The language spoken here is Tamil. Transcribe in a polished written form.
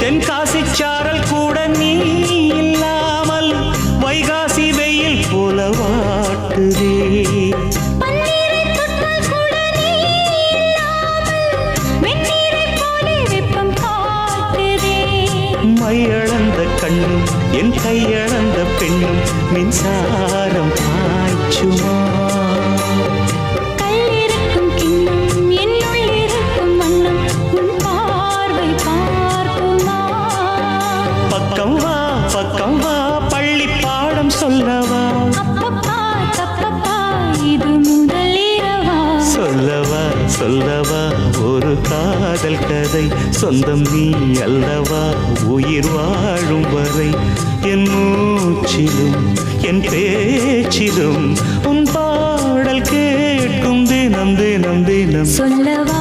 தென்காசி சாரல் கூட நீ இல்லாமல் வைகாசி வெயில் போல வாட்டுதே. மையளந்த கண்ணும் என் கையளந்த பெண்ணும் மின்சாரம் பாய்ச்சுமா. கல்லிருக்கும் கிண்ணம் என்னுள் இருக்கும் வண்ணம் உன் பார்வை பார்க்குமா. பக்கம் வா பள்ளி பாடம் சொல்லவா. அப்பப்பா தப்பப்பா இது முதல் இரவா. சொல்லவா ஒரு காதல் கதை. சொந்தம் நீ அல்லவா உயிர் வாழும் வரை. என் மூச்சிலும் என் பேச்சிலும் உன் பாடல் கேட்கும் தினம் தினம் தினம். சொல்லவா